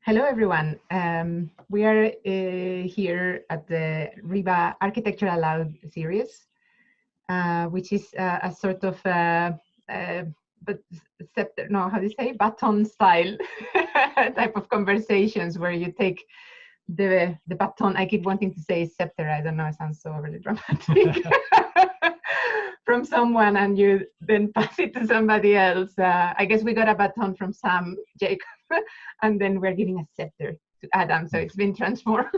Hello, everyone. We are here at the RIBA Architecture Aloud series, which is a sort of baton style type of conversations where you take the baton. I keep wanting to say scepter. I don't know. It sounds so overly dramatic. From someone, and you then pass it to somebody else. I guess we got a baton from Sam Jacob, and then we're giving a scepter to Adam. So it's been transformed.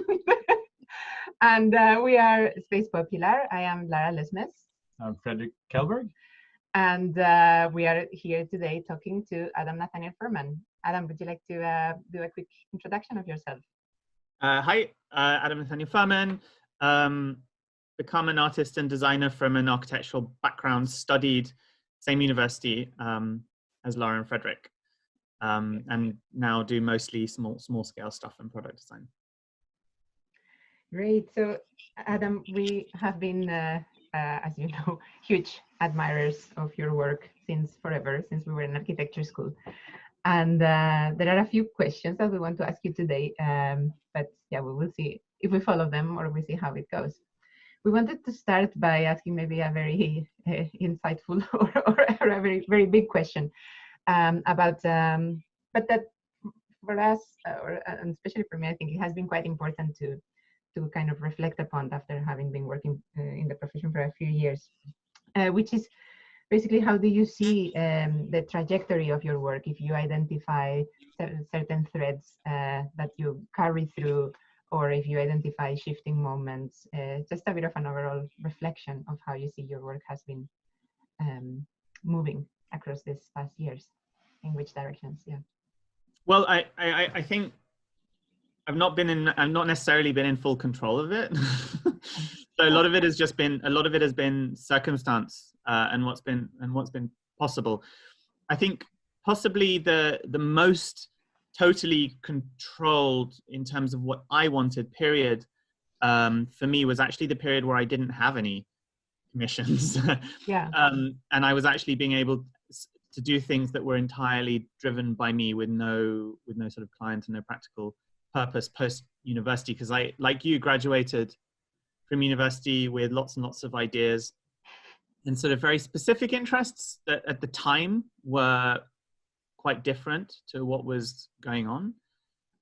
And we are Space Popular. I am Lara Lesmes. I'm Fredrik Kjellberg. And we are here today talking to Adam Nathaniel Furman. Adam, would you like to do a quick introduction of yourself? Hi, Adam Nathaniel Furman. Become an artist and designer from an architectural background, studied same university as Lara and Fredrik, and now do mostly small scale stuff and product design. Great. So Adam, we have been, as you know, huge admirers of your work since forever, since we were in architecture school. And there are a few questions that we want to ask you today, but yeah, we will see if we follow them or we see how it goes. We wanted to start by asking maybe a very insightful or a very, very big question about, but that for us, and especially for me, I think it has been quite important to kind of reflect upon after having been working in the profession for a few years, which is basically how do you see the trajectory of your work if you identify certain threads that you carry through, or if you identify shifting moments, just a bit of an overall reflection of how you see your work has been moving across these past years, in which directions, yeah. Well, I think I've not necessarily been in full control of it. So a lot of it has just been, circumstance and what's been possible. I think possibly the most totally controlled in terms of what I wanted period for me was actually the period where I didn't have any commissions. Yeah. And I was actually being able to do things that were entirely driven by me with no sort of client and no practical purpose post university, because I, like you, graduated from university with lots and lots of ideas and sort of very specific interests that at the time were quite different to what was going on.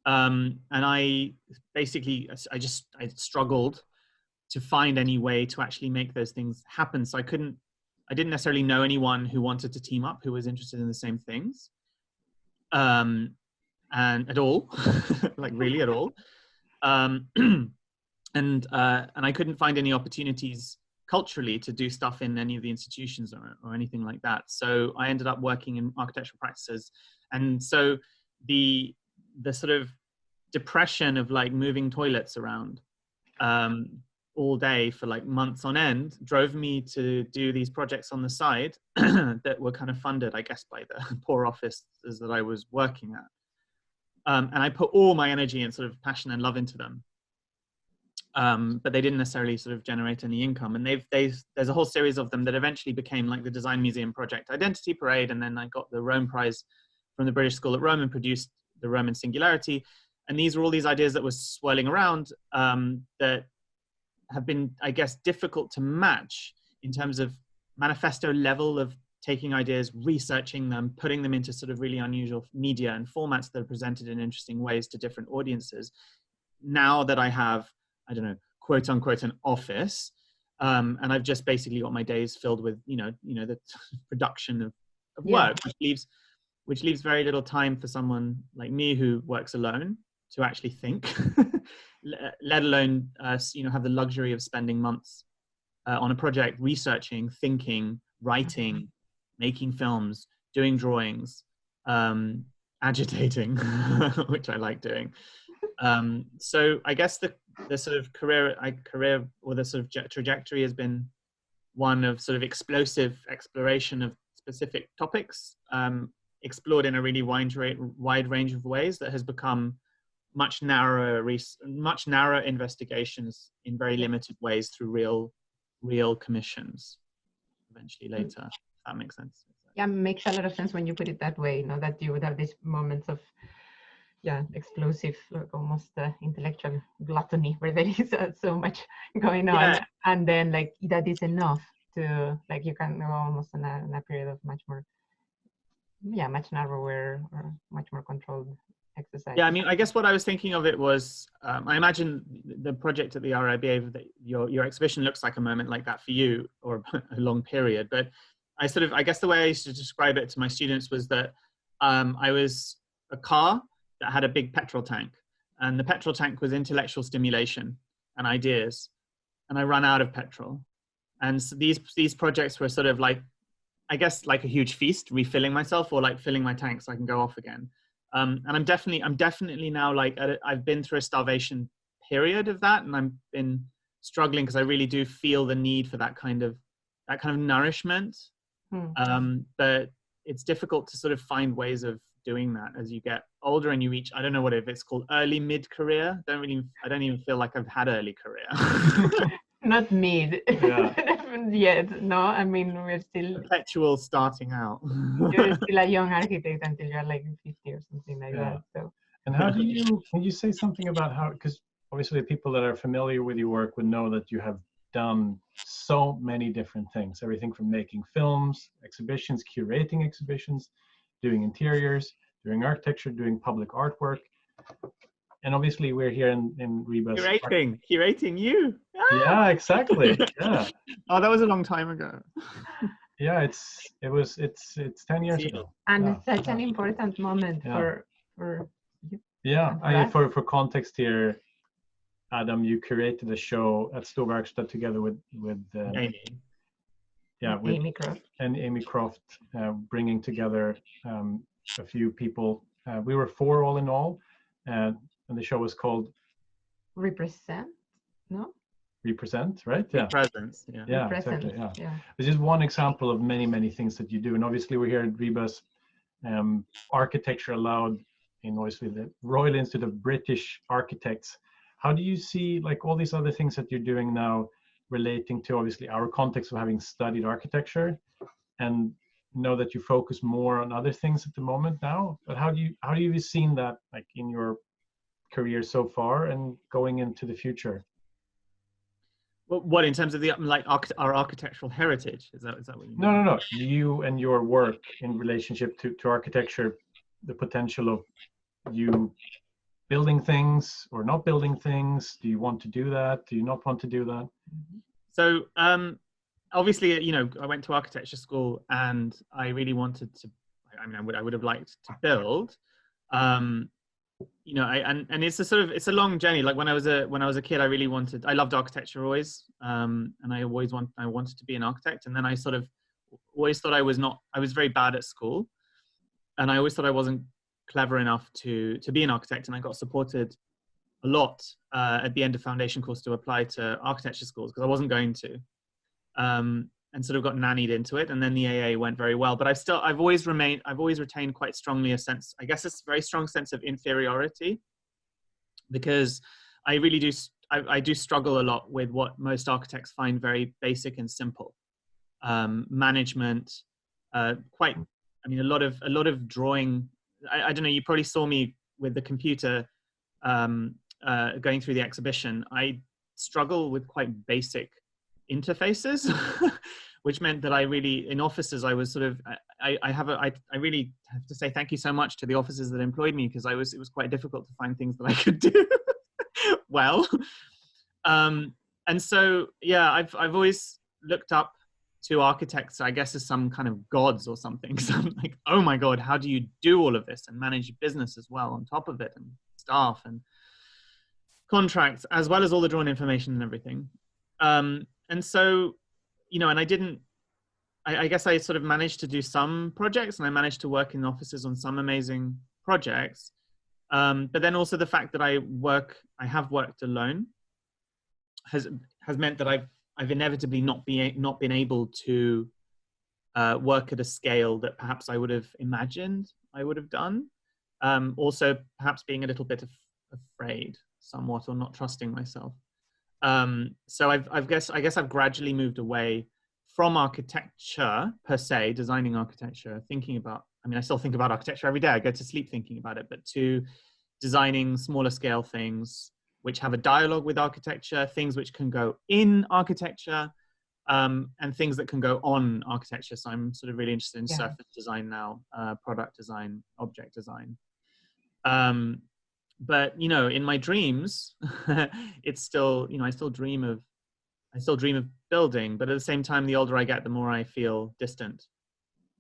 And I struggled to find any way to actually make those things happen. So I didn't necessarily know anyone who wanted to team up, who was interested in the same things. And at all, like really at all. And I couldn't find any opportunities culturally to do stuff in any of the institutions or anything like that. So I ended up working in architectural practices. And so the sort of depression of like moving toilets around all day for like months on end drove me to do these projects on the side that were kind of funded, I guess, by the poor offices that I was working at. And I put all my energy and sort of passion and love into them. But they didn't necessarily sort of generate any income. And there's a whole series of them that eventually became like the Design Museum Project Identity Parade. And then I got the Rome Prize from the British School at Rome and produced the Roman Singularity. And these were all these ideas that were swirling around that have been, I guess, difficult to match in terms of manifesto level of taking ideas, researching them, putting them into sort of really unusual media and formats that are presented in interesting ways to different audiences. Now that I have, I don't know, quote unquote, an office, and I've just basically got my days filled with, the production of work, which leaves very little time for someone like me who works alone to actually think, let alone, have the luxury of spending months on a project, researching, thinking, writing, making films, doing drawings, agitating, which I like doing. So I guess the sort of career or the sort of trajectory has been one of sort of explosive exploration of specific topics, explored in a really wide range of ways that has become much narrower investigations in very limited ways through real commissions eventually later. If that makes sense. Yeah, makes a lot of sense when you put it that way, that you would have these moments of yeah, explosive, almost intellectual gluttony, where there is so much going on, Yeah. and then like that is enough to like you can go almost in a period of much more, yeah, much narrower or much more controlled exercise. Yeah, I mean, I guess what I was thinking of it was, I imagine the project at the RIBA, that your exhibition looks like a moment like that for you, or a long period. But I guess the way I used to describe it to my students was that I was a car that had a big petrol tank, and the petrol tank was intellectual stimulation and ideas, and I ran out of petrol. And so these projects were sort of like, I guess, like a huge feast, refilling myself, or like filling my tank so I can go off again. And I'm definitely now like, I've been through a starvation period of that, and I've been struggling because I really do feel the need for that kind of nourishment. But it's difficult to sort of find ways of doing that as you get older and you reach, I don't know what if it's called early mid-career. I don't even feel like I've had early career. Not mid. Yeah. Yet, no. I mean, we're still Perpetual starting out. you're still a young architect until you're like 50 or something like Yeah. that. So, And how do you, can you say something about how, because obviously people that are familiar with your work would know that you have done so many different things, everything from making films, exhibitions, curating exhibitions, doing interiors, doing architecture, doing public artwork. And obviously we're here in RIBA's Curating you. Yeah, exactly. Yeah. Oh, that was a long time ago. Yeah, it's 10 years ago. and Yeah. it's such an important moment Yeah. for you. Yeah, And I mean, for for context here, Adam, you curated a show at Storverkstad together with Amy. yeah, with Amy Croft. and Amy Croft, bringing together a few people. We were 4 all in all, and the show was called Represent, no? Represent, right? Yeah. Presence. Yeah. Yeah, Represent, exactly. Yeah. yeah. This is one example of many things that you do, and obviously we're here at RIBA's Architecture Aloud, in obviously the Royal Institute of British Architects. How do you see like all these other things that you're doing now relating to obviously our context of having studied architecture, and know that you focus more on other things at the moment now? But how do you seen that like in your career so far and going into the future? What in terms of the like our architectural heritage? Is that what you mean? No. You and your work in relationship to architecture, the potential of you building things or not building things. Do you want to do that? Do you not want to do that? So obviously, you know, I went to architecture school and I really wanted to. I mean, I would have liked to build. You know, and it's a long journey. Like when I was a kid, I loved architecture always, and I wanted to be an architect. And then I sort of always thought I was very bad at school, and I always thought I wasn't clever enough to be an architect. And I got supported a lot at the end of foundation course to apply to architecture schools because I wasn't going to, and sort of got nannied into it. And then the AA went very well, but I've always retained quite strongly a very strong sense of inferiority, because I really do, I do struggle a lot with what most architects find very basic and simple. Management, a lot of drawing. I don't know, you probably saw me with the computer going through the exhibition. I struggle with quite basic interfaces, which meant that in offices, I was sort of, I really have to say thank you so much to the offices that employed me, because it was quite difficult to find things that I could do well. And so, yeah, I've always looked up to architects, I guess, as some kind of gods or something. So I'm like, oh my God, how do you do all of this and manage your business as well on top of it, and staff and contracts, as well as all the drawn information and everything. And so, you know, and I guess I sort of managed to do some projects, and I managed to work in offices on some amazing projects. But then also the fact that I have worked alone has meant that I've inevitably not been able to work at a scale that perhaps I would have imagined I would have done. Also, perhaps being a little bit afraid somewhat, or not trusting myself. So I guess I've gradually moved away from architecture per se, designing architecture, thinking about, I mean, I still think about architecture every day. I go to sleep thinking about it, but to designing smaller scale things which have a dialogue with architecture, things which can go in architecture, and things that can go on architecture. So I'm sort of really interested in surface design now, product design, object design. But in my dreams, it's still, I still dream of building, but at the same time, the older I get, the more I feel distant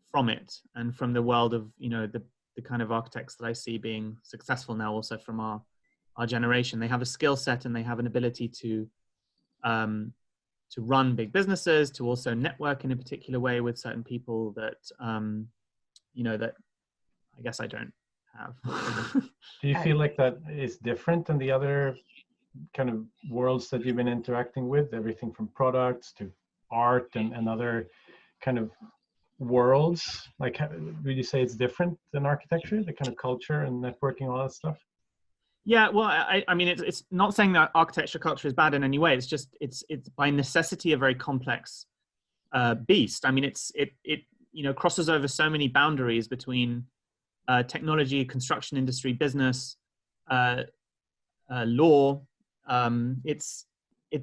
from it and from the world of, the kind of architects that I see being successful now, also from our generation. They have a skill set and they have an ability to run big businesses, to also network in a particular way with certain people that, that I guess I don't have. Do you feel like that is different than the other kind of worlds that you've been interacting with, everything from products to art and other kind of worlds? Like, would you say it's different than architecture, the kind of culture and networking, all that stuff? Yeah, well, I mean, it's not saying that architecture culture is bad in any way. It's just, it's by necessity a very complex beast. I mean, it crosses over so many boundaries between technology, construction industry, business, law. It's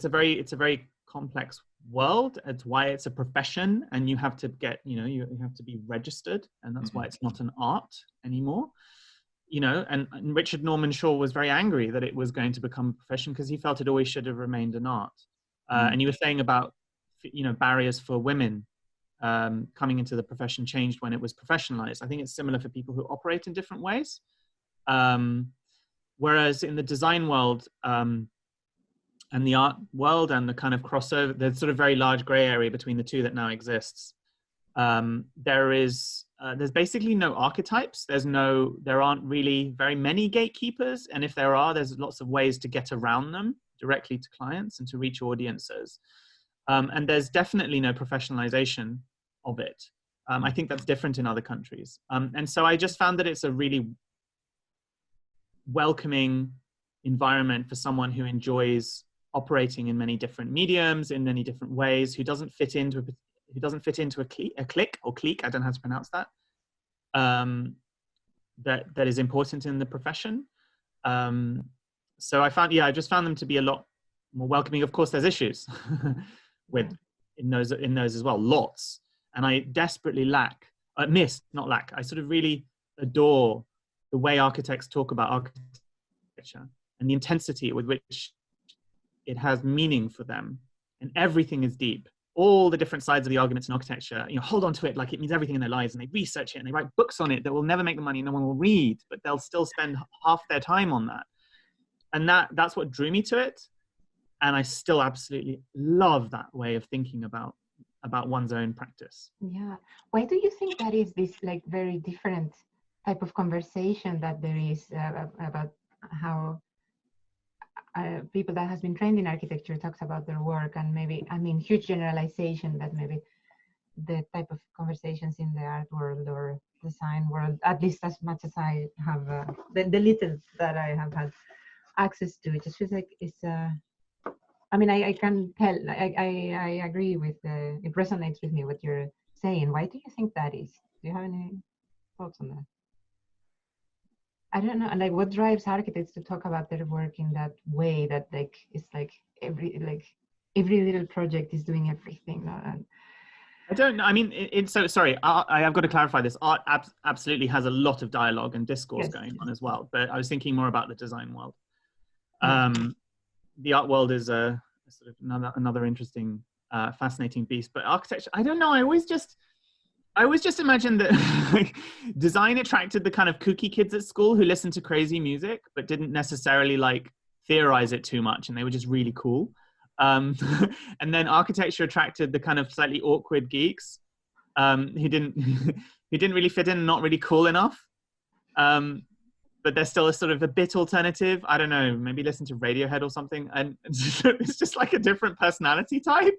a very complex world. It's why it's a profession, and you have to get, you have to be registered, and that's why it's not an art anymore. And Richard Norman Shaw was very angry that it was going to become a profession because he felt it always should have remained an art. And he was saying about, barriers for women coming into the profession changed when it was professionalized. I think it's similar for people who operate in different ways. Whereas in the design world and the art world and the kind of crossover, there's sort of very large gray area between the two that now exists. There's basically no archetypes. There aren't really very many gatekeepers. And if there are, there's lots of ways to get around them directly to clients and to reach audiences. And there's definitely no professionalization of it. I think that's different in other countries. And so I just found that it's a really welcoming environment for someone who enjoys operating in many different mediums, in many different ways, who doesn't fit into a clique, I don't know how to pronounce that, that is important in the profession. So I just found them to be a lot more welcoming. Of course, there's issues in those as well, lots. And I desperately I sort of really adore the way architects talk about architecture and the intensity with which it has meaning for them. And everything is deep. All the different sides of the arguments in architecture, hold on to it like it means everything in their lives, and they research it and they write books on it that will never make them money, no one will read, but they'll still spend half their time on that. And that's what drew me to it. And I still absolutely love that way of thinking about one's own practice. Yeah. Why do you think that is this like very different type of conversation that there is about how people that has been trained in architecture talks about their work, and maybe, huge generalization that maybe the type of conversations in the art world or design world, at least as much as I have, the little that I have had access to, it just feels like it's, I can tell, I agree with, it resonates with me what you're saying. Why do you think that is? Do you have any thoughts on that? I don't know, like what drives architects to talk about their work in that way, that like it's like every little project is doing everything. I don't know. I mean, so sorry. I have got to clarify this. Art absolutely has a lot of dialogue and discourse going on as well. But I was thinking more about the design world. The art world is a sort of another interesting, fascinating beast. But architecture, I don't know. I always just imagined that like, design attracted the kind of kooky kids at school who listened to crazy music, but didn't necessarily like theorize it too much, and they were just really cool. And then architecture attracted the kind of slightly awkward geeks who didn't really fit in, not really cool enough. But they're still a sort of a bit alternative. I don't know, maybe listen to Radiohead or something. And it's just like a different personality type.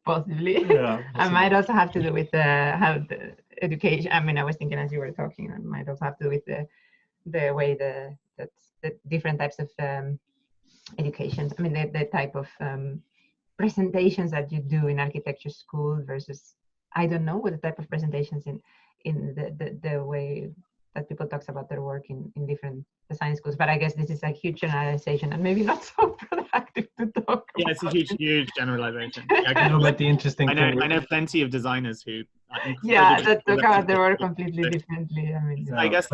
Possibly. Yeah, I might also have to do with how the education. I was thinking as you were talking, it might also have to do with the way the different types of educations. The type of presentations that you do in architecture school versus, I don't know what the type of presentations in the way that people talks about their work in different design schools. But I guess this is a huge generalization and maybe not so productive to talk Yeah, it's a about. huge generalization. Yeah, No, but the interesting I thing, know plenty of designers who are Yeah, incredibly that talk about their work productive. completely differently. I mean, So I guess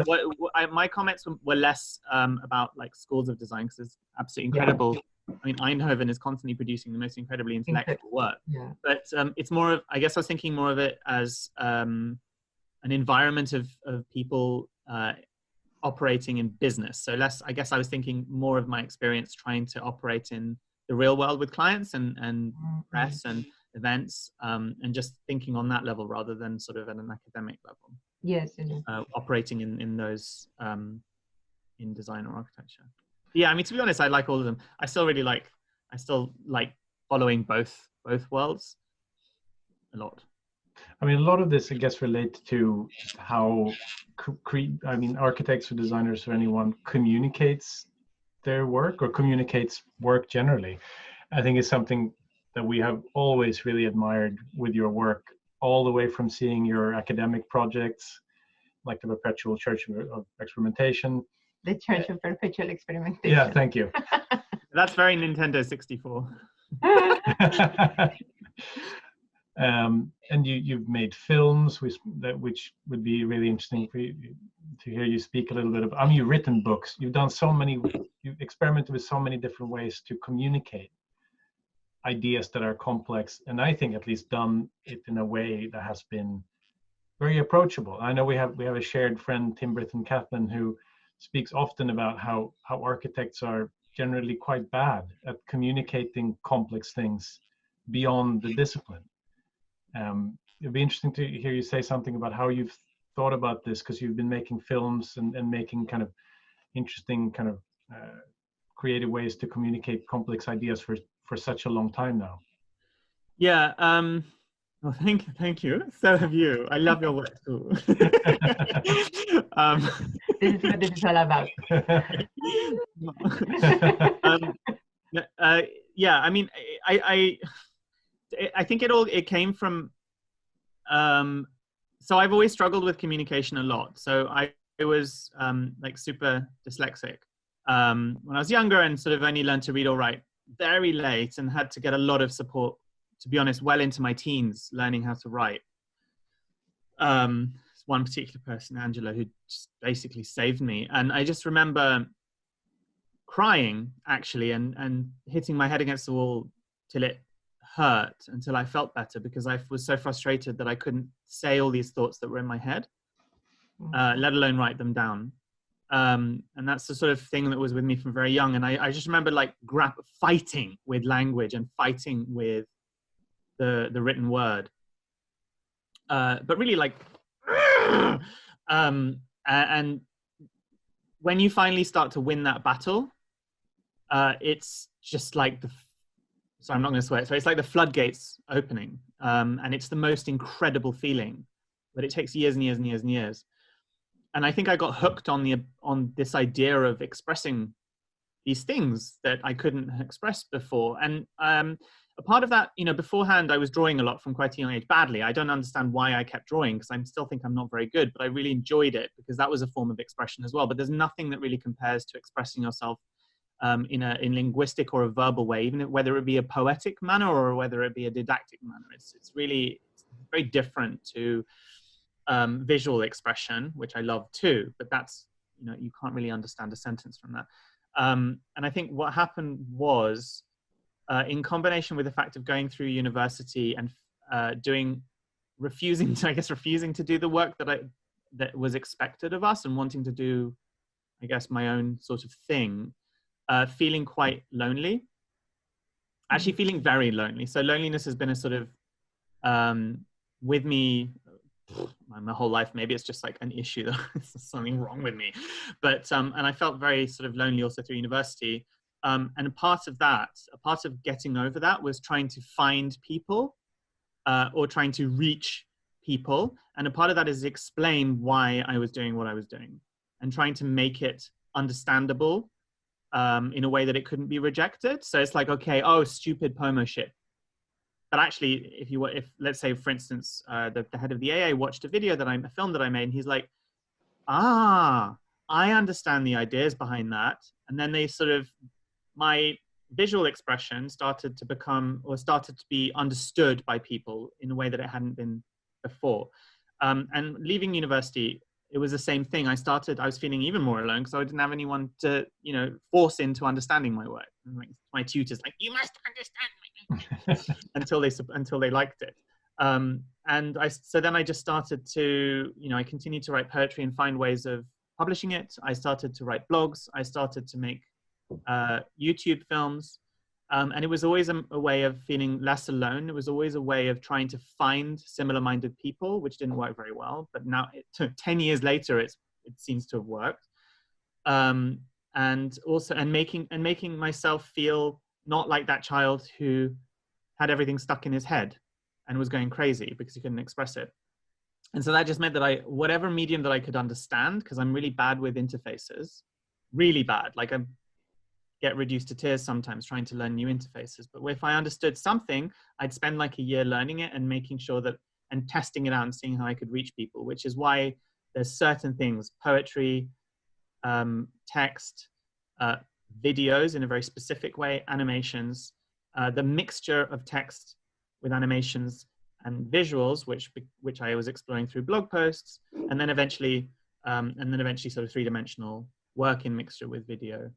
my comments were less about like schools of design, because it's absolutely incredible. I mean, Eindhoven is constantly producing the most incredibly intellectual work. Yeah. But it's more of, I guess I was thinking more of it as an environment of people operating in business. So less, I guess I was thinking more of my experience trying to operate in the real world with clients and press and events, and just thinking on that level rather than sort of at an academic level. Yes. Operating in those in design or architecture. Yeah, I mean, to be honest, I like all of them. I still like following both worlds a lot. I mean, a lot of this, I guess, relates to how, I mean, architects or designers or anyone communicates their work or communicates work generally. I think it's something that we have always really admired with your work, all the way from seeing your academic projects, like the Perpetual Church of Experimentation. The Church of Perpetual Experimentation. Yeah, thank you. That's very Nintendo 64. And you've made films, which would be really interesting for you to hear you speak a little bit about. I mean, you've written books. You've experimented with so many different ways to communicate ideas that are complex, and I think at least done it in a way that has been very approachable. I know we have a shared friend, Tim Britton Kaplan, who speaks often about how architects are generally quite bad at communicating complex things beyond the discipline. It'd be interesting to hear you say something about how you've thought about this, because you've been making films and making kind of interesting kind of creative ways to communicate complex ideas for such a long time now. Yeah. Well, thank you. So have you. I love your work too. This is what this is all about. Yeah, I mean, I think it came from. So I've always struggled with communication a lot. So I was like super dyslexic when I was younger, and sort of only learned to read or write very late, and had to get a lot of support, to be honest, well into my teens, learning how to write. One particular person, Angela, who just basically saved me. And I just remember crying, actually, and hitting my head against the wall till it hurt, until I felt better, because I was so frustrated that I couldn't say all these thoughts that were in my head, let alone write them down. And that's the sort of thing that was with me from very young. And I just remember like fighting with language and fighting with the written word. But really like, and when you finally start to win that battle, it's just like so I'm not going to swear. So it's like the floodgates opening, and it's the most incredible feeling, but it takes years and years and years and years. And I think I got hooked on this idea of expressing these things that I couldn't express before. And a part of that, beforehand, I was drawing a lot from quite a young age, badly. I don't understand why I kept drawing, because I still think I'm not very good, but I really enjoyed it because that was a form of expression as well. But there's nothing that really compares to expressing yourself in linguistic or a verbal way, even whether it be a poetic manner or whether it be a didactic manner. It's very different to visual expression, which I love too, but that's, you can't really understand a sentence from that. And I think what happened was, in combination with the fact of going through university and refusing to do the work that was expected of us, and wanting to do, I guess, my own sort of thing, feeling quite lonely, actually feeling very lonely. So loneliness has been a sort of with me my whole life. Maybe it's just like an issue that there's something wrong with me, but and I felt very sort of lonely also through university. And a part of getting over that was trying to find people, or trying to reach people. And a part of that is explain why I was doing what I was doing, and trying to make it understandable in a way that it couldn't be rejected. So it's like, okay, oh, stupid pomo shit. But actually, if let's say, for instance, the head of the AA watched a film that I made, and he's like, I understand the ideas behind that. And then they sort of, my visual expression started to become, or started to be understood by people in a way that it hadn't been before. And leaving university, it was the same thing. I was feeling even more alone because I didn't have anyone to, you know, force into understanding my work. And like my tutors, like, you must understand my until they liked it. So then I just started to, you know, I continued to write poetry and find ways of publishing it. I started to write blogs. I started to make YouTube films. And it was always a way of feeling less alone. It was always a way of trying to find similar-minded people, which didn't work very well. But now, 10 years later, it seems to have worked. And making myself feel not like that child who had everything stuck in his head and was going crazy because he couldn't express it. And so that just meant that whatever medium that I could understand, because I'm really bad with interfaces, really bad. Like I get reduced to tears sometimes trying to learn new interfaces. But if I understood something, I'd spend like a year learning it and making sure that, and testing it out and seeing how I could reach people, which is why there's certain things, poetry, text, videos in a very specific way, animations, the mixture of text with animations and visuals, which I was exploring through blog posts, and then eventually sort of three-dimensional work in mixture with video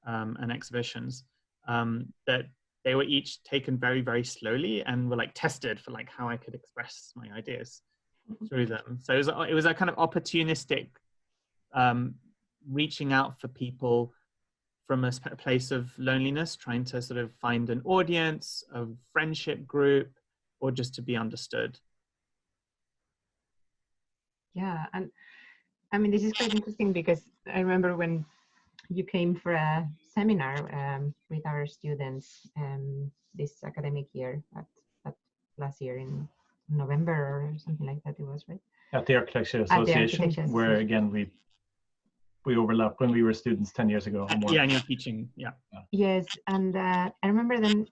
and exhibitions, that they were each taken very, very slowly and were like tested for like how I could express my ideas through them. So it was a kind of opportunistic reaching out for people from a place of loneliness, trying to sort of find an audience, a friendship group, or just to be understood. Yeah, and I mean, this is quite interesting because I remember when you came for a seminar with our students this academic year, at last year in November or something like that, it was, right? At the Architecture Association, where again we overlapped when we were students 10 years ago. Yeah, and you're teaching, yeah. Yes, and I remember then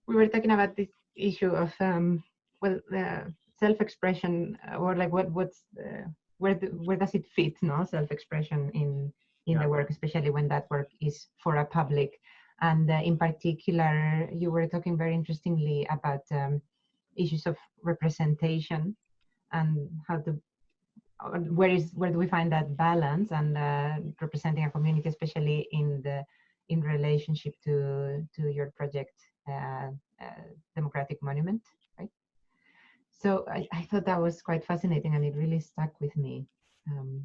we were talking about this issue of self-expression, or like where does it fit, no, self-expression in the work, especially when that work is for a public. And in particular, you were talking very interestingly about issues of representation and how to, where do we find that balance, and representing a community, especially in relationship to your project, Democratic Monument, right? So I thought that was quite fascinating, and it really stuck with me,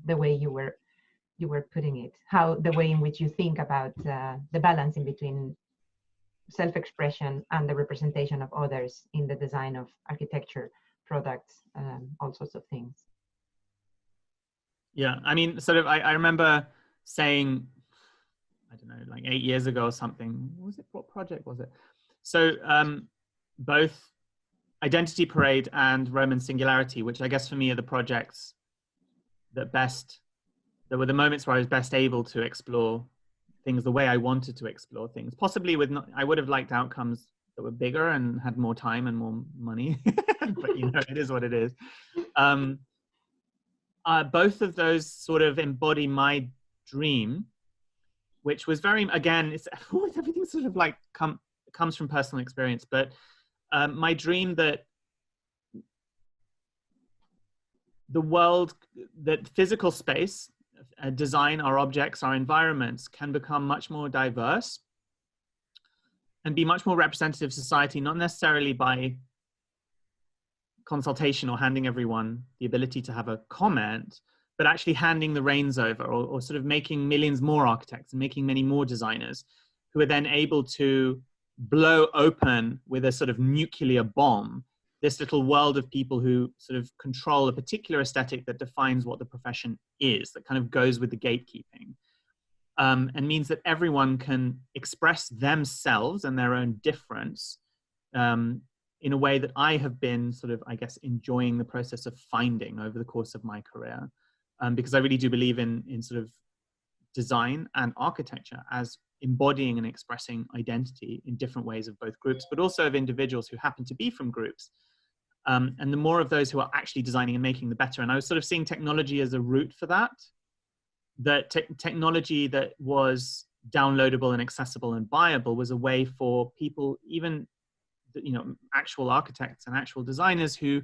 the way you were putting it, how the way in which you think about the balance in between self-expression and the representation of others in the design of architecture, products, all sorts of things. Yeah, I mean, sort of, I remember saying, I don't know, like 8 years ago or something, what project was it? So both Identity Parade and Roman Singularity, which I guess for me are the projects that were the moments where I was best able to explore things the way I wanted to explore things. Possibly I would have liked outcomes that were bigger and had more time and more money, but you know, it is what it is. Both of those sort of embody my dream, which was very, again, it's everything sort of like comes from personal experience, but my dream that the world, that physical space, design, our objects, our environments can become much more diverse and be much more representative of society, not necessarily by consultation or handing everyone the ability to have a comment, but actually handing the reins over, or sort of making millions more architects and making many more designers who are then able to blow open with a sort of nuclear bomb this little world of people who sort of control a particular aesthetic that defines what the profession is, that kind of goes with the gatekeeping, and means that everyone can express themselves and their own difference in a way that I have been sort of, I guess, enjoying the process of finding over the course of my career. Because I really do believe in sort of design and architecture as embodying and expressing identity in different ways of both groups, but also of individuals who happen to be from groups. And the more of those who are actually designing and making, the better. And I was sort of seeing technology as a route for that. That technology that was downloadable and accessible and buyable was a way for people, even actual architects and actual designers who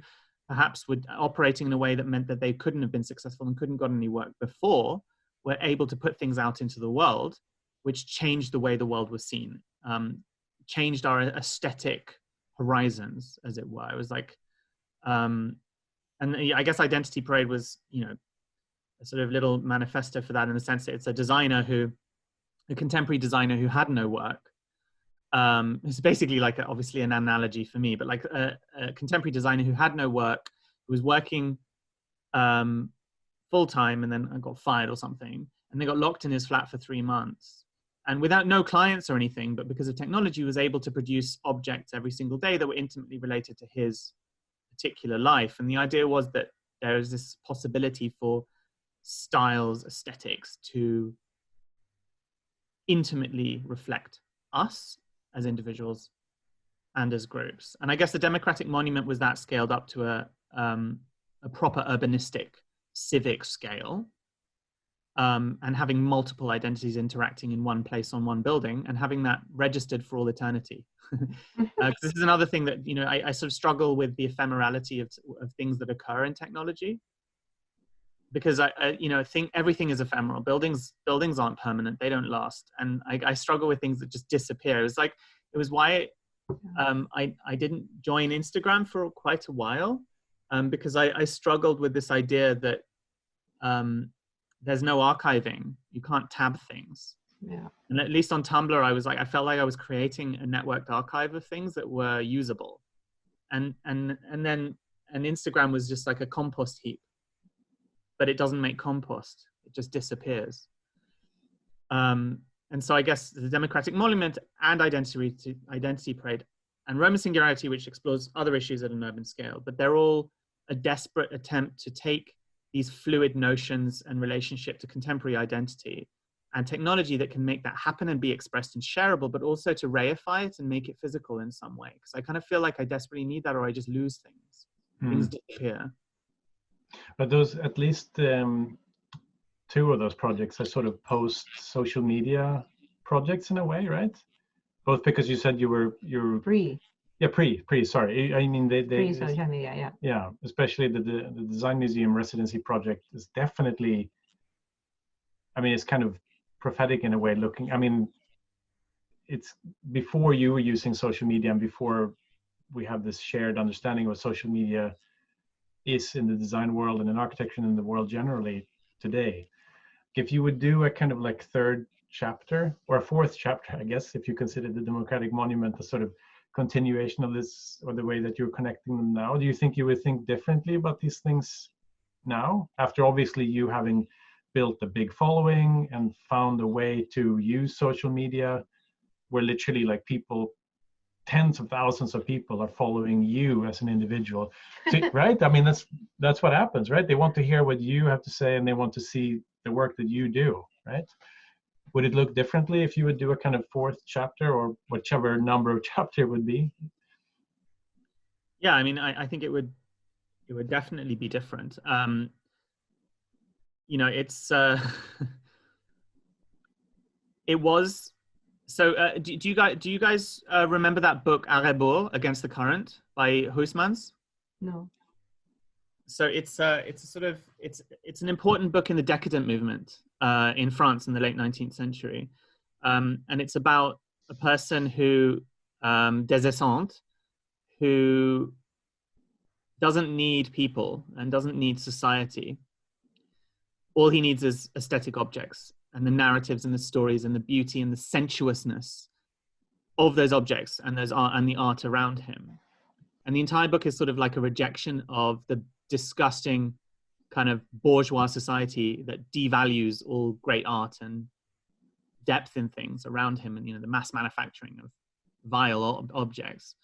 perhaps were operating in a way that meant that they couldn't have been successful and couldn't got any work before, were able to put things out into the world, which changed the way the world was seen, changed our aesthetic horizons, as it were. It was like, and I guess Identity Parade was, a sort of little manifesto for that, in the sense that it's a contemporary designer who had no work. It's basically like obviously an analogy for me, but like a contemporary designer who had no work, who was working full time, and then got fired or something, and they got locked in his flat for 3 months, and without no clients or anything, but because of technology, was able to produce objects every single day that were intimately related to his particular life. And the idea was that there is this possibility for styles, aesthetics to intimately reflect us as individuals and as groups. And I guess the democratic monument was that scaled up to a proper urbanistic civic scale, and having multiple identities interacting in one place on one building, and having that registered for all eternity. This is another thing that I sort of struggle with, the ephemerality of things that occur in technology, because I think everything is ephemeral. Buildings aren't permanent; they don't last. And I struggle with things that just disappear. It was why I didn't join Instagram for quite a while, because I struggled with this idea that there's no archiving. You can't tab things. Yeah. And at least on Tumblr, I felt like I was creating a networked archive of things that were usable, and Instagram was just like a compost heap. But it doesn't make compost. It just disappears. And so I guess the democratic monument and Identity Parade and Roman Singularity, which explores other issues at an urban scale, but they're all a desperate attempt to take these fluid notions and relationship to contemporary identity and technology that can make that happen and be expressed and shareable, but also to reify it and make it physical in some way. Because I kind of feel like I desperately need that, or I just lose things. Things disappear. But those, at least two of those projects are sort of post social media projects in a way, right? Both because you said you're Pre. Yeah, sorry. I mean they Pre social media, yeah. Yeah, especially the Design Museum residency project is definitely, I mean, it's kind of prophetic in a way. It's before you were using social media and before we have this shared understanding of what social media is in the design world and in architecture and in the world generally today. If you would do a kind of like third chapter or a fourth chapter, I guess, if you consider the democratic monument a sort of continuation of this, or the way that you're connecting them now, do you think you would think differently about these things now, after obviously you having built a big following and found a way to use social media where literally like people, tens of thousands of people are following you as an individual, right? I mean, that's what happens, right? They want to hear what you have to say and they want to see the work that you do, right? Would it look differently if you would do a kind of fourth chapter, or whichever number of chapter would be? Yeah, I mean, I think it would definitely be different. It's it was. So do you guys remember that book rebours, Against the Current, by Huysmans? No. So it's an important book in the decadent movement in France in the late 19th century, and it's about a person who des essentes, who doesn't need people and doesn't need society. All he needs is aesthetic objects and the narratives and the stories and the beauty and the sensuousness of those objects and the art around him. And the entire book is sort of like a rejection of the disgusting kind of bourgeois society that devalues all great art and depth in things around him, and the mass manufacturing of vile objects,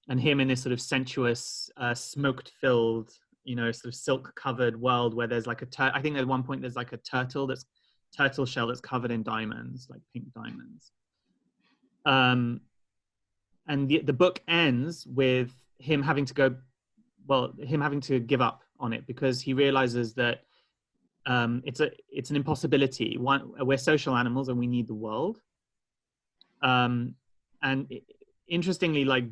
and him in this sort of sensuous, smoke-filled, sort of silk-covered world where there's like I think at one point there's like a turtle shell that's covered in diamonds, like pink diamonds. And the book ends with him having to go him having to give up on it because he realizes that it's an impossibility. We're social animals and we need the world. Interestingly, like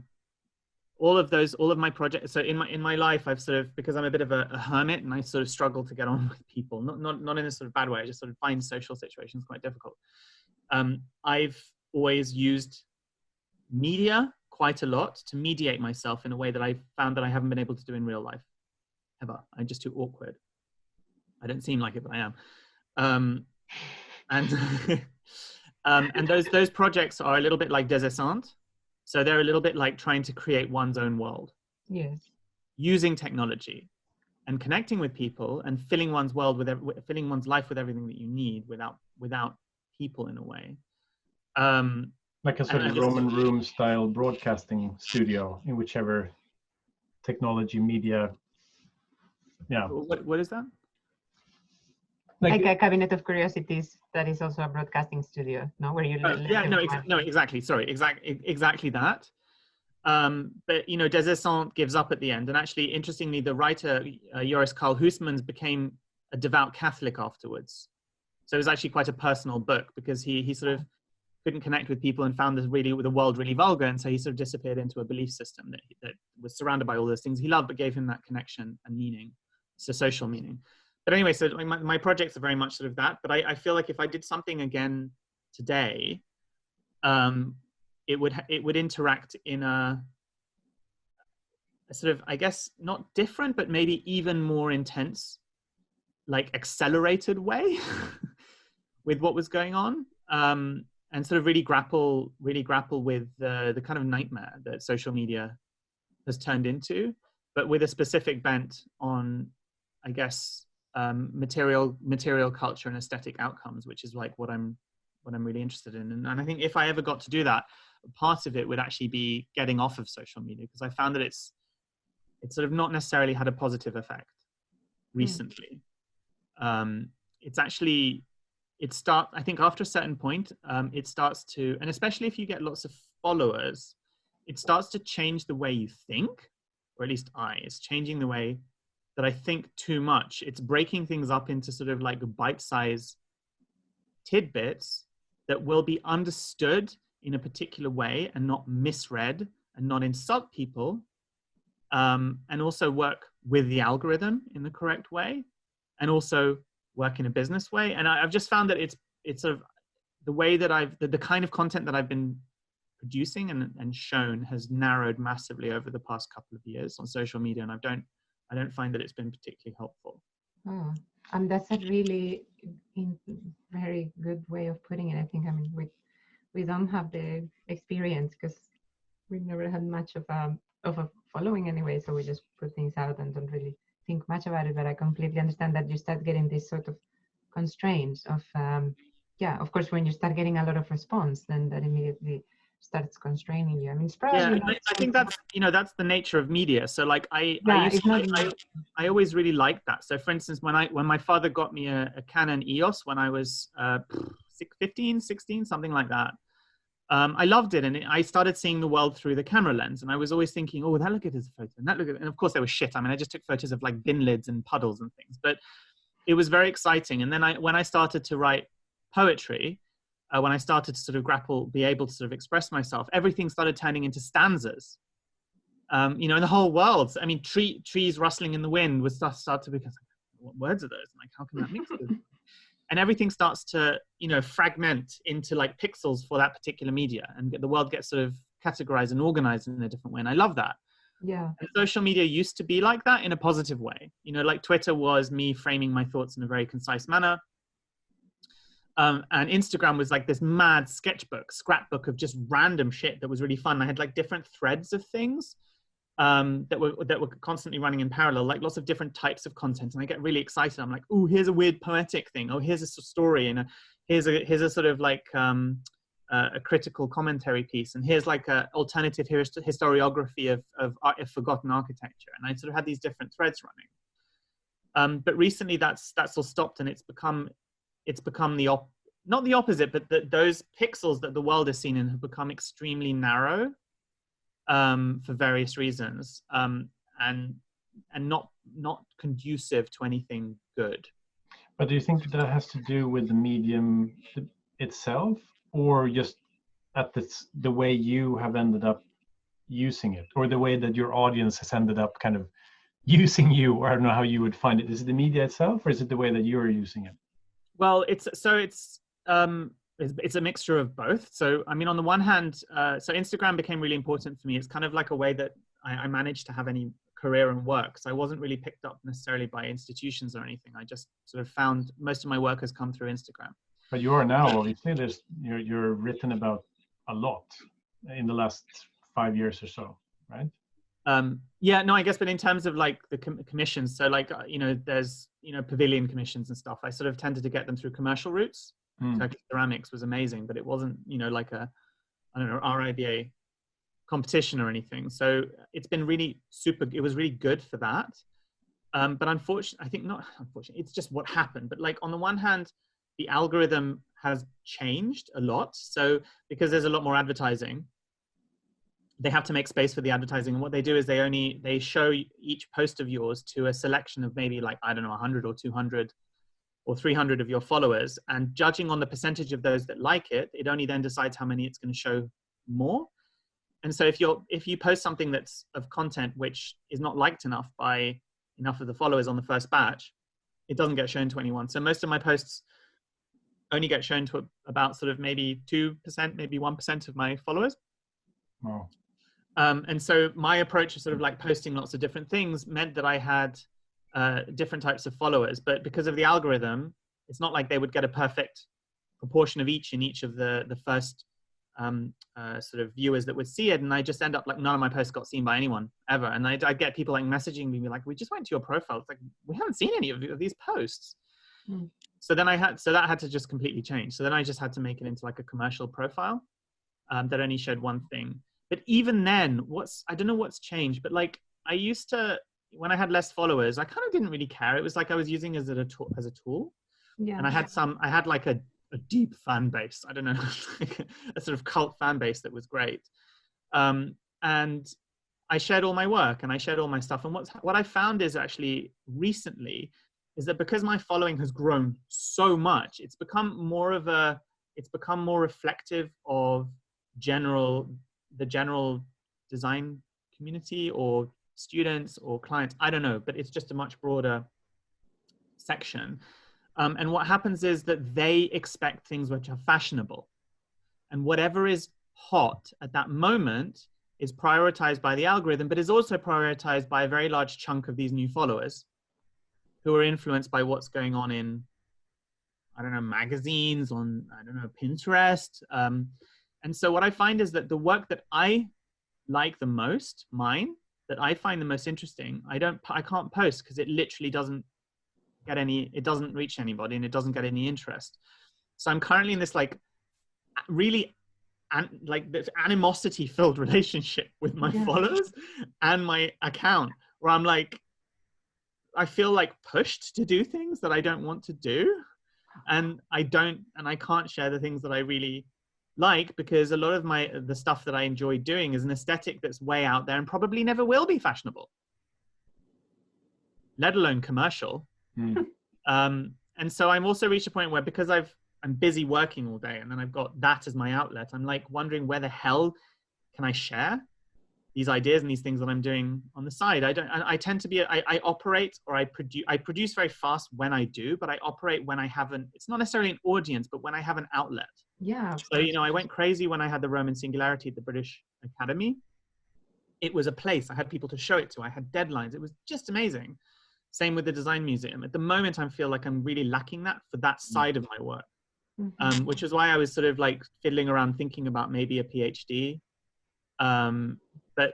all of my projects. So in my life, I've sort of, because I'm a bit of a hermit and I sort of struggle to get on with people, not in a sort of bad way. I just sort of find social situations quite difficult. I've always used media quite a lot to mediate myself in a way that I found that I haven't been able to do in real life ever. I'm just too awkward. I don't seem like it, but I am. And those projects are a little bit like decadent. So they're a little bit like trying to create one's own world. Yes. Using technology and connecting with people and filling one's world with filling one's life with everything that you need without people in a way. Like a sort of Roman room style broadcasting studio in whichever technology media. Yeah. What is that? Like a cabinet of curiosities that is also a broadcasting studio, no? Where you exactly. Sorry, exactly that. But you know, decadent gives up at the end, and actually, interestingly, the writer L.K Huysman became a devout Catholic afterwards. So it was actually quite a personal book because he sort of couldn't connect with people and found the world really vulgar, and so he sort of disappeared into a belief system that was surrounded by all those things he loved, but gave him that connection and meaning, so social meaning. But anyway, so my projects are very much sort of that. But I feel like if I did something again today, it would interact in a sort of, I guess, not different, but maybe even more intense, like accelerated way with what was going on, and sort of really grapple with the kind of nightmare that social media has turned into, but with a specific bent on, I guess, material culture and aesthetic outcomes, which is like what I'm really interested in. And I think if I ever got to do that, part of it would actually be getting off of social media, because I found that it's sort of not necessarily had a positive effect recently. It's actually, I think after a certain point, it starts to, and especially if you get lots of followers, it starts to change the way you think, or at least it's changing the way that I think too much. It's breaking things up into sort of like bite-sized tidbits that will be understood in a particular way and not misread and not insult people, and also work with the algorithm in the correct way, and also work in a business way. And I've just found that it's sort of the way that the kind of content that I've been producing and shown has narrowed massively over the past couple of years on social media, and I don't find that it's been particularly helpful. Oh, that's a really very good way of putting it. I think, I mean, we don't have the experience because we've never had much of a following anyway, so we just put things out and don't really think much about it. But I completely understand that you start getting this sort of constraints of, of course, when you start getting a lot of response, then that immediately starts constraining you. I mean, it's probably I think that's the nature of media. So like I always really liked that. So for instance, when my father got me a Canon EOS when I was 15, 16, something like that, I loved it, and I started seeing the world through the camera lens, and I was always thinking, oh, that look at this photo, and that look at, and of course they were shit. I mean, I just took photos of like bin lids and puddles and things, but it was very exciting. And then when I started to write poetry, when I started to sort of be able to sort of express myself, everything started turning into stanzas. In the whole world, I mean, trees rustling in the wind would start to become, what words are those? Like, how can that mix with? And everything starts to, fragment into like pixels for that particular media, and the world gets sort of categorized and organized in a different way. And I love that. Yeah. And social media used to be like that in a positive way. Like Twitter was me framing my thoughts in a very concise manner. And Instagram was like this mad scrapbook of just random shit that was really fun. I had like different threads of things that were constantly running in parallel, like lots of different types of content. And I get really excited. I'm like, oh, here's a weird poetic thing. Oh, here's a story. And here's a sort of like a critical commentary piece. And here's like a alternative historiography of forgotten architecture. And I sort of had these different threads running. But recently that's all stopped, and it's become not the opposite, but those pixels that the world is seen in have become extremely narrow for various reasons. And not conducive to anything good. But do you think that has to do with the medium itself, or just at the way you have ended up using it, or the way that your audience has ended up kind of using you, or I don't know how you would find it. Is it the media itself, or is it the way that you're using it? Well, it's a mixture of both. So, I mean, on the one hand, so Instagram became really important for me. It's kind of like a way that I managed to have any career and work. So I wasn't really picked up necessarily by institutions or anything. I just sort of found most of my work has come through Instagram. But you are now, obviously, you're written about a lot in the last 5 years or so, right? Yeah, no, I guess, but in terms of like the commissions, so like, there's, pavilion commissions and stuff, I sort of tended to get them through commercial routes. Turkish ceramics was amazing, but it wasn't, like a, I don't know, RIBA competition or anything. So it's been really it was really good for that. But unfortunately, it's just what happened. But like on the one hand, the algorithm has changed a lot. So because there's a lot more advertising, they have to make space for the advertising. And what they do is they show each post of yours to a selection of maybe like, I don't know, 100 or 200 or 300 of your followers. And judging on the percentage of those that like it, it only then decides how many it's going to show more. And so if you post something that's of content which is not liked enough by enough of the followers on the first batch, it doesn't get shown to anyone. So most of my posts only get shown to about sort of maybe 2%, maybe 1% of my followers. Wow. And so my approach of sort of like posting lots of different things meant that I had different types of followers. But because of the algorithm, it's not like they would get a perfect proportion of each in each of the first sort of viewers that would see it. And I just end up like, none of my posts got seen by anyone ever. And I get people like messaging me like, we just went to your profile. It's like, we haven't seen any of these posts. So then that had to just completely change. So then I just had to make it into like a commercial profile that only showed one thing. But even then, I don't know what's changed, but like I used to, when I had less followers, I kind of didn't really care. It was like I was using it as a tool. Yeah. And I had like a deep fan base. I don't know, like a sort of cult fan base that was great. And I shared all my work and I shared all my stuff. And what I found is actually recently is that because my following has grown so much, it's become more reflective of the general design community or students or clients. I don't know, but it's just a much broader section. And what happens is that they expect things which are fashionable, and whatever is hot at that moment is prioritized by the algorithm, but is also prioritized by a very large chunk of these new followers who are influenced by what's going on in, I don't know, magazines, on, I don't know, Pinterest. And so what I find is that the work that I like the most, that I find the most interesting, I can't post because it literally doesn't reach anybody and it doesn't get any interest. So I'm currently in this like really like this animosity filled relationship with my followers and my account, where I'm like, I feel like pushed to do things that I don't want to do. And I can't share the things that I really like, because a lot of the stuff that I enjoy doing is an aesthetic that's way out there and probably never will be fashionable, let alone commercial. And so I'm also reached a point where, because I'm busy working all day and then I've got that as my outlet, I'm like wondering where the hell can I share these ideas and these things that I'm doing on the side. I tend to be, I operate, or I produce very fast when I do, but I operate when I haven't, it's not necessarily an audience, but when I have an outlet. Yeah. So, I went crazy when I had the Roman Singularity at the British Academy. It was a place I had people to show it to. I had deadlines. It was just amazing. Same with the Design Museum. At the moment, I feel like I'm really lacking that for that side of my work, which is why I was sort of like fiddling around thinking about maybe a PhD. But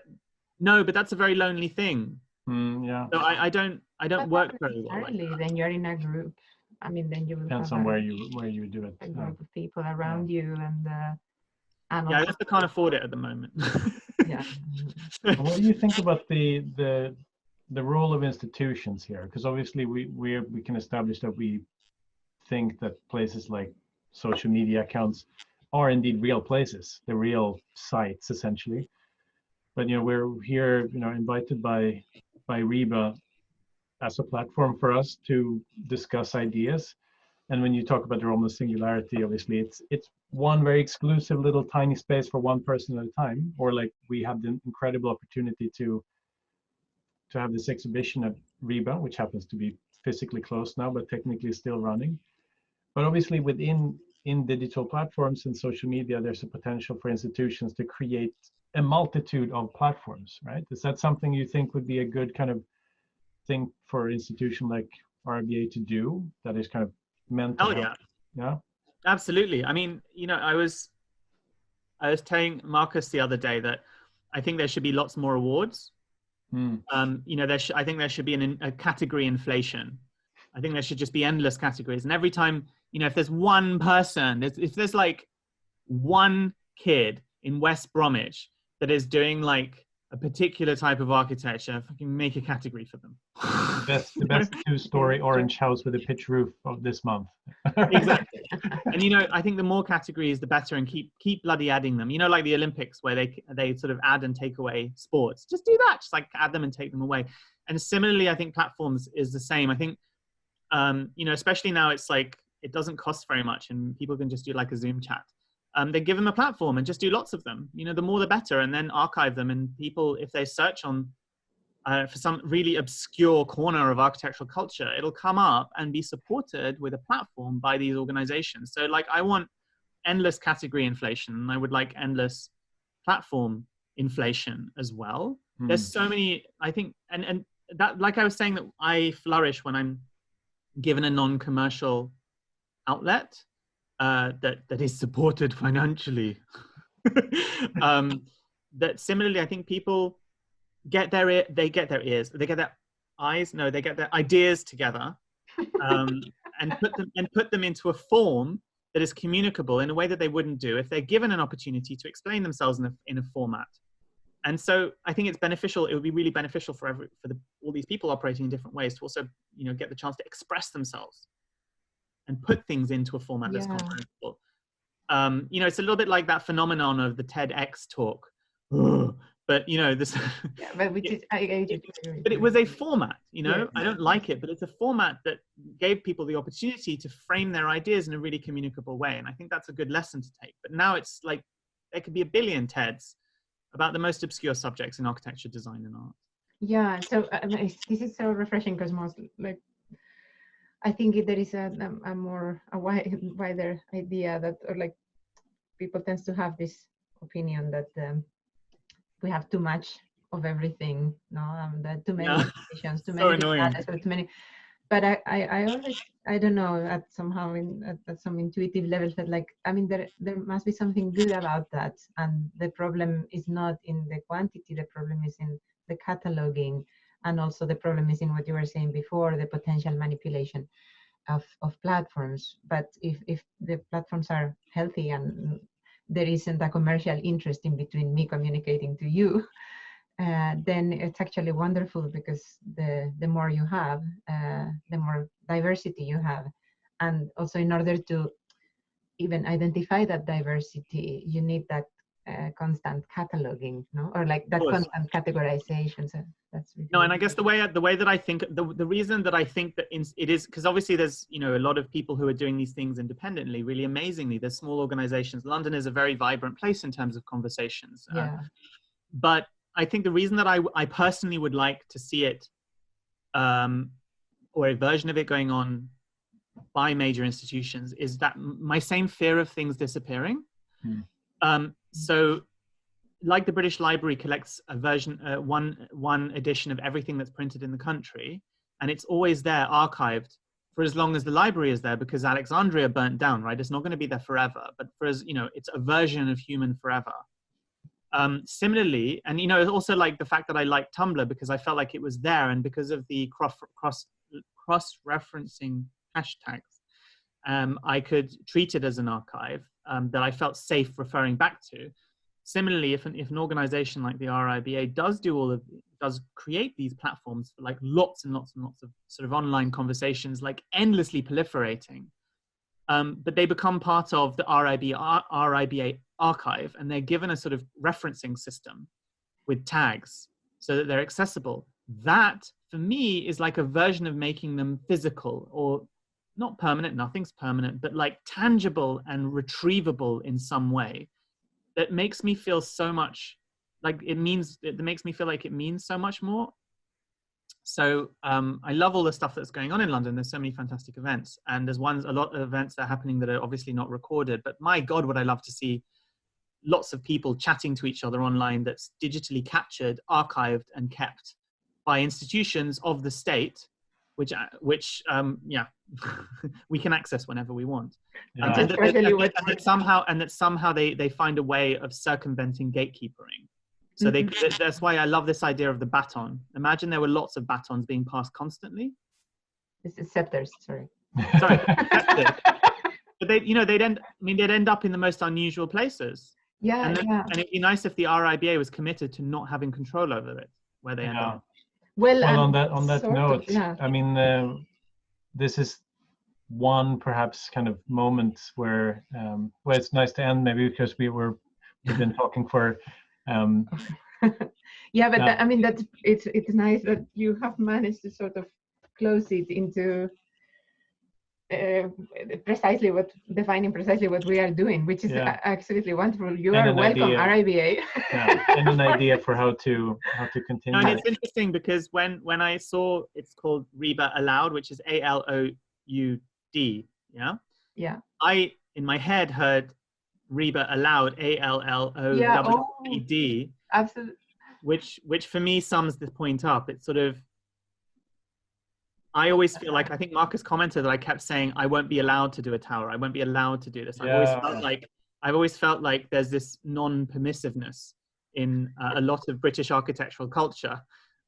that's a very lonely thing. Yeah. So I don't work very well. Like then you're in a group. I mean, then you will depends on where you do it. A group of people around you, and I just can't afford it at the moment. Yeah. What do you think about the role of institutions here? Because obviously we can establish that we think that places like social media accounts are indeed real places, the real sites essentially. But we're here, invited by by RIBA as a platform for us to discuss ideas. And when you talk about the realm of singularity, obviously it's one very exclusive little tiny space for one person at a time. Or like we have the incredible opportunity to have this exhibition at RIBA, which happens to be physically closed now, but technically still running. But obviously within digital platforms and social media, there's a potential for institutions to create a multitude of platforms, right? Is that something you think would be a good kind of thing for an institution like RIBA to do, that is kind of meant to help? Yeah, absolutely. I mean, you know, I was telling Marcus the other day that I think there should be lots more awards. You know, I think there should be a category inflation. I think there should just be endless categories. And every time, you know, if there's one person, if there's like one kid in West Bromwich that is doing like a particular type of architecture, fucking make a category for them. The best two-story orange house with a pitch roof of this month. Exactly. And you know, I think the more categories, the better, and keep bloody adding them. You know, like the Olympics where they sort of add and take away sports. Just do that. Just like add them and take them away. And similarly, I think platforms is the same. I think, you know, especially now it's like, it doesn't cost very much and people can just do like a Zoom chat. They give them a platform and just do lots of them. You know, the more the better, and then archive them. And people, if they search on for some really obscure corner of architectural culture, it'll come up and be supported with a platform by these organizations. So like, I want endless category inflation, and I would like endless platform inflation as well. There's so many, I think, and that, like I was saying, that I flourish when I'm given a non-commercial outlet that is supported financially. That similarly, I think people get their ears, they get their ideas together, and put them into a form that is communicable in a way that they wouldn't do if they're given an opportunity to explain themselves in a format. And so I think it's beneficial. It would be really beneficial for all these people operating in different ways to also, you know, get the chance to express themselves and put things into a format that's comprehensible. You know, it's a little bit like that phenomenon of the TEDx talk. But you know, this. Yeah, but but it was a format. You know, I don't like it, but it's a format that gave people the opportunity to frame their ideas in a really communicable way, and I think that's a good lesson to take. But now it's like there could be a billion TEDs about the most obscure subjects in architecture, design, and art. Yeah. So this is so refreshing because most like. I think there is a wider idea that, or like, people tends to have this opinion that we have too much of everything, no, that too many decisions, too many data, so too many. But I always, I don't know, at somehow at some intuitive level, that like, I mean, there must be something good about that, and the problem is not in the quantity. The problem is in the cataloging. And also the problem is in what you were saying before, the potential manipulation of platforms. But if the platforms are healthy and there isn't a commercial interest in between me communicating to you, then it's actually wonderful, because the more you have, the more diversity you have. And also, in order to even identify that diversity, you need that constant cataloging, no, or like that constant categorization. So that's really and I guess the way that I think, the reason that I think that it is, because obviously there's, you know, a lot of people who are doing these things independently, really amazingly. There's small organizations. London is a very vibrant place in terms of conversations. But I think the reason that I personally would like to see it, or a version of it going on by major institutions, is that my same fear of things disappearing. So like the British Library collects a version, one edition of everything that's printed in the country, and it's always there archived for as long as the library is there, because Alexandria burnt down, right? It's not going to be there forever, but for as, you know, it's a version of human forever. Similarly, and you know, it's also like the fact that I like Tumblr because I felt like it was there, and because of the cross-referencing hashtags, I could treat it as an archive that I felt safe referring back to. Similarly, if an organization like the RIBA does create these platforms for like lots and lots and lots of sort of online conversations, like endlessly proliferating, but they become part of the RIBA archive, and they're given a sort of referencing system with tags so that they're accessible. that for me is like a version of making them physical, or not permanent, nothing's permanent, but like tangible and retrievable in some way that makes me feel so much like it makes me feel like it means so much more. So I love all the stuff that's going on in London. There's so many fantastic events, and there's a lot of events that are happening that are obviously not recorded, but my God, would I love to see lots of people chatting to each other online that's digitally captured, archived, and kept by institutions of the state, which yeah, we can access whenever we want. Yeah. And that somehow they find a way of circumventing gatekeepering. So that's why I love this idea of the baton. Imagine there were lots of batons being passed constantly. This is scepters, sorry. Sorry, scepters. But they'd end up in the most unusual places. Yeah, and it'd be nice if the RIBA was committed to not having control over it, where they end up. Well, on that note, I mean, this is one perhaps kind of moment where it's nice to end, maybe because we've been talking for. Yeah, but I mean that it's nice that you have managed to sort of close it into defining precisely what we are doing, which is absolutely wonderful. You are welcome, RIBA. And an idea for how to continue. And it's interesting because when I saw it's called RIBA Aloud, which is ALOUD, I in my head heard RIBA Aloud, ALLOWED, absolutely, which for me sums the point up. It's sort of, I always feel like, I think Marcus commented that I kept saying I won't be allowed to do a tower, I won't be allowed to do this. I've always felt like there's this non-permissiveness in a lot of British architectural culture,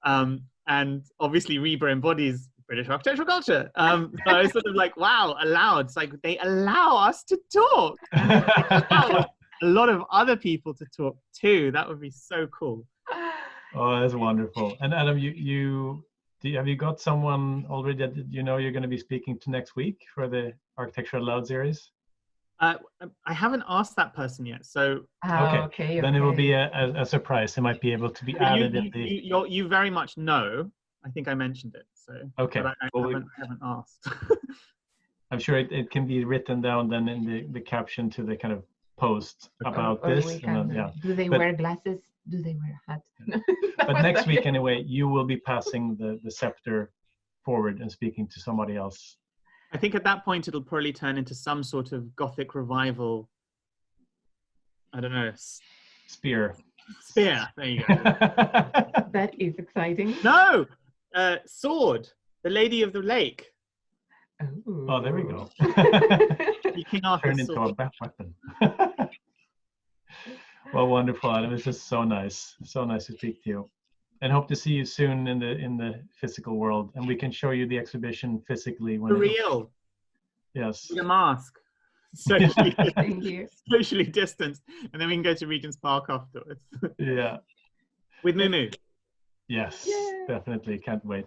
and obviously RIBA embodies British architectural culture. So I was sort of like, wow, allowed. It's like they allow us to talk. And they allow a lot of other people to talk too. That would be so cool. Oh, that's wonderful. And Adam, have you got someone already that you know you're going to be speaking to next week for the Architecture Aloud series? I haven't asked that person yet. So okay. Then it will be a surprise. It might be able to be added. You very much know. I think I mentioned it. So okay, but I haven't asked. I'm sure it can be written down then in the caption to the kind of post about this. Do they wear glasses? Do they wear hats? But next week anyway, you will be passing the scepter forward and speaking to somebody else. I think at that point it'll probably turn into some sort of Gothic revival. I don't know. Spear. There you go. That is exciting. No! Sword. The Lady of the Lake. Oh, there we go. Turn into a bat weapon. Well, wonderful, Adam. It's just so nice to speak to you, and hope to see you soon in the physical world, and we can show you the exhibition physically when for real. Yes. With a mask. Socially distanced, and then we can go to Regent's Park afterwards. Yeah. With Mumu. Yes, definitely. Can't wait.